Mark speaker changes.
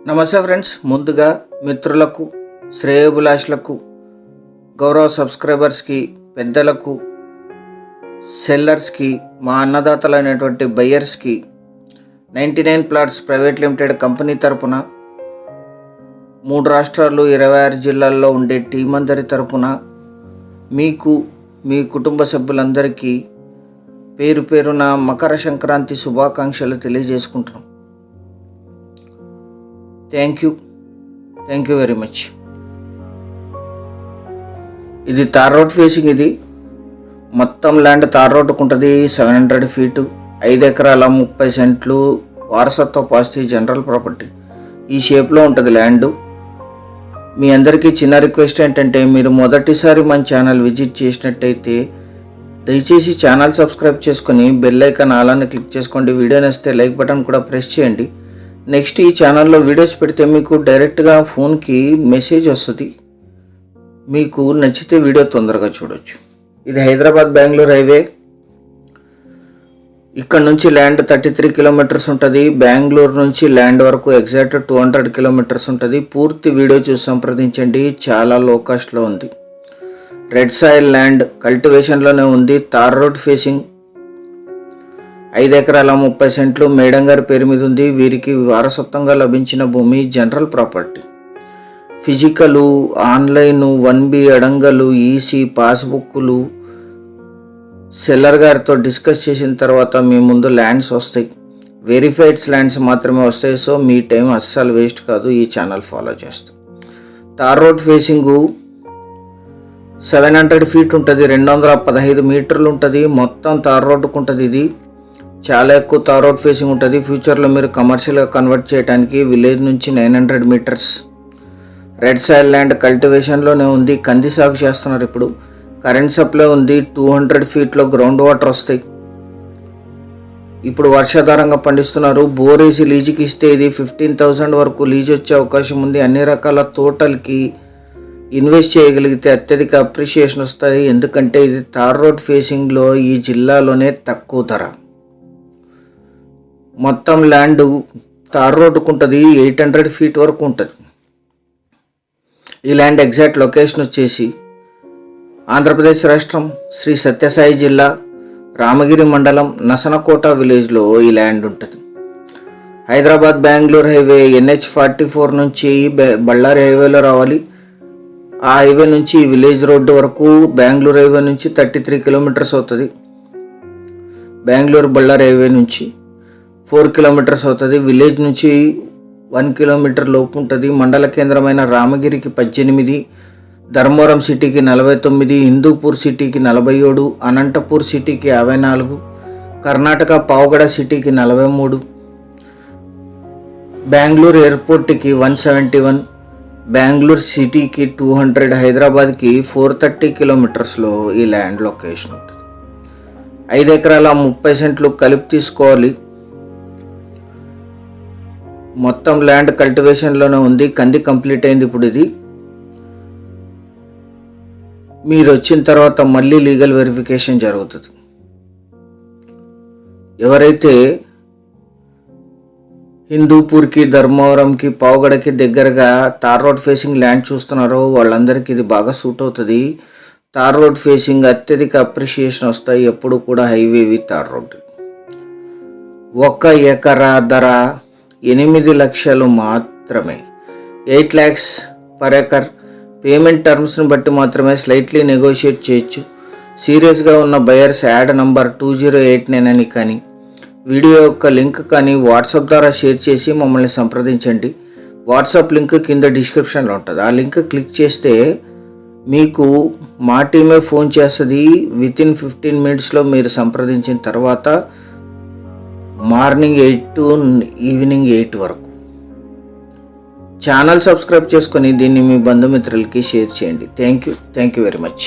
Speaker 1: నమస్తే ఫ్రెండ్స్, ముందుగా మిత్రులకు, శ్రేయోభిలాషులకు, గౌరవ సబ్స్క్రైబర్స్కి, పెద్దలకు, సెల్లర్స్కి, మా అన్నదాతలైనటువంటి బయ్యర్స్కి 99 ప్లాట్స్ ప్రైవేట్ లిమిటెడ్ కంపెనీ తరపున 3 రాష్ట్రాలు 26 జిల్లాల్లో ఉండే టీం అందరి తరపున మీకు, మీ కుటుంబ సభ్యులందరికీ పేరు పేరున మకర సంక్రాంతి శుభాకాంక్షలు తెలియజేసుకుంటున్నాం. Thank you very much. ఇది తార్ రోడ్ ఫేసింగ్. ఇది మొత్తం ల్యాండ్ తార్ రోడ్డుకు ఉంటుంది. 700 ఫీటు, 5 ఎకరాల 30 సెంట్లు వారసత్వ ఆస్తి, జనరల్ ప్రాపర్టీ. ఈ షేప్లో ఉంటుంది ల్యాండ్. మీ అందరికీ చిన్న రిక్వెస్ట్ ఏంటంటే, మీరు మొదటిసారి మన ఛానల్ విజిట్ చేసినట్టయితే దయచేసి ఛానల్ సబ్స్క్రైబ్ చేసుకొని బెల్ ఐకాన్ అలానే క్లిక్ చేసుకోండి. వీడియో నచ్చితే లైక్ బటన్ కూడా ప్రెస్ చేయండి. నెక్స్ట్ ఈ ఛానల్లో వీడియోస్ పెడితే మీకు డైరెక్ట్గా ఫోన్కి మెసేజ్ వస్తుంది. మీకు నచ్చితే వీడియో తొందరగా చూడొచ్చు. ఇది హైదరాబాద్ బెంగళూరు హైవే. ఇక్కడ నుంచి ల్యాండ్ 33 కిలోమీటర్స్ ఉంటుంది. బెంగళూరు నుంచి ల్యాండ్ వరకు ఎగ్జాక్ట్ 200 కిలోమీటర్స్ ఉంటుంది. పూర్తి వీడియో చూసి సంప్రదించండి. చాలా లో కాస్ట్లో ఉంది. రెడ్ సాయిల్ ల్యాండ్, కల్టివేషన్లోనే ఉంది. తార్ రోడ్ ఫేసింగ్, 5 ఎకరాల 30 సెంట్లు మేడం గారి పేరు మీద ఉంది. వీరికి వారసత్వంగా లభించిన భూమి, general property. Physical, online, 1B అడంగలు, ఈసీ పాస్బుక్లు సెల్లర్ గారితో డిస్కస్ చేసిన తర్వాత మీ ముందు ల్యాండ్స్ వస్తాయి. వెరిఫైడ్ ల్యాండ్స్ మాత్రమే వస్తాయి. సో మీ టైం అస్సలు వేస్ట్ కాదు. ఈ ఛానల్ ఫాలో చేస్తాం. తార్ రోడ్ ఫేసింగు 700 ఫీట్ ఉంటుంది. 215 మీటర్లు ఉంటుంది. మొత్తం తార్ రోడ్డుకు ఉంటుంది. ఇది చాలా ఎక్కువ తార్ రోడ్ ఫేసింగ్ ఉంటుంది. ఫ్యూచర్లో మీరు కమర్షియల్గా కన్వర్ట్ చేయడానికి విలేజ్ నుంచి 900 మీటర్స్. రెడ్ సాయిల్ ల్యాండ్ కల్టివేషన్లోనే ఉంది. కంది సాగు చేస్తున్నారు ఇప్పుడు. కరెంట్ సప్లై ఉంది. 200 ఫీట్లో గ్రౌండ్ వాటర్ వస్తాయి. ఇప్పుడు వర్షాధారంగా పండిస్తున్నారు. బోర్ వేసి లీజుకి ఇస్తే ఇది 15,000 వరకు లీజ్ వచ్చే అవకాశం ఉంది. అన్ని రకాల తోటలకి ఇన్వెస్ట్ చేయగలిగితే అత్యధిక అప్రిషియేషన్ వస్తుంది. ఎందుకంటే ఇది తార్ రోడ్ ఫేసింగ్లో ఈ జిల్లాలోనే తక్కువ ధర. మొత్తం ల్యాండ్ తార్ రోడ్డుకు ఉంటుంది. 800 ఫీట్ వరకు ఉంటుంది. ఈ ల్యాండ్ ఎగ్జాక్ట్ లొకేషన్ వచ్చేసి ఆంధ్రప్రదేశ్ రాష్ట్రం, శ్రీ సత్యసాయి జిల్లా, రామగిరి మండలం, నసనకోట విలేజ్లో ఈ ల్యాండ్ ఉంటుంది. హైదరాబాద్ బెంగళూరు హైవే NH44 నుంచి బళ్ళారి హైవేలో రావాలి. ఆ హైవే నుంచి విలేజ్ రోడ్డు వరకు బెంగళూరు హైవే నుంచి 33 కిలోమీటర్స్ అవుతుంది. బెంగళూరు బళ్ళారి హైవే నుంచి 4 కిలోమీటర్స్ అవుతుంది. విలేజ్ నుంచి 1 కిలోమీటర్ లోపు ఉంటుంది. మండల కేంద్రమైన రామగిరికి 18, ధర్మవరం సిటీకి 49, హిందూపూర్ సిటీకి 47, అనంతపూర్ సిటీకి 54, కర్ణాటక పావగడ సిటీకి 43, బెంగళూరు ఎయిర్పోర్ట్కి 171, బెంగళూరు సిటీకి 200, హైదరాబాద్కి 430 కిలోమీటర్స్లో ఈ ల్యాండ్ లొకేషన్ ఉంటుంది. 5 ఎకరాల 30 సెంట్లు కలిపి తీసుకోవాలి. మొత్తం ల్యాండ్ కల్టివేషన్లోనే ఉంది. కంది కంప్లీట్ అయింది. ఇప్పుడు ఇది మీరు వచ్చిన తర్వాత మళ్ళీ లీగల్ వెరిఫికేషన్ జరుగుతుంది. ఎవరైతే హిందూపూర్కి, ధర్మవరంకి, పావగడకి దగ్గరగా తార్ రోడ్ ఫేసింగ్ ల్యాండ్ చూస్తున్నారో వాళ్ళందరికీ ఇది బాగా సూట్ అవుతుంది. తార్ రోడ్ ఫేసింగ్ అత్యధిక అప్రిషియేషన్ వస్తాయి. ఎప్పుడు కూడా హైవే విత్ తార్ రోడ్. 1 ఎకరా ధర 8 లక్షలు మాత్రమే. 8 lakhs పర్ ఎకర్. పేమెంట్ టర్మ్స్ని బట్టి మాత్రమే స్లైట్లీ నెగోషియేట్ చేయొచ్చు. సీరియస్గా ఉన్న బయర్స్ యాడ్ నంబర్ 2089 అని కానీ, వీడియో యొక్క లింక్ కానీ వాట్సాప్ ద్వారా షేర్ చేసి మమ్మల్ని సంప్రదించండి. వాట్సాప్ లింక్ కింద డిస్క్రిప్షన్లో ఉంటుంది. ఆ లింక్ క్లిక్ చేస్తే మీకు మా టీమే ఫోన్ చేస్తుంది. వితిన్ 15 మినిట్స్లో మీరు సంప్రదించిన తర్వాత మార్నింగ్ 8 to ఈవినింగ్ 8 వరకు ఛానల్ సబ్స్క్రైబ్ చేసుకొని దీన్ని మీ బంధుమిత్రులకి షేర్ చేయండి. Thank you very much.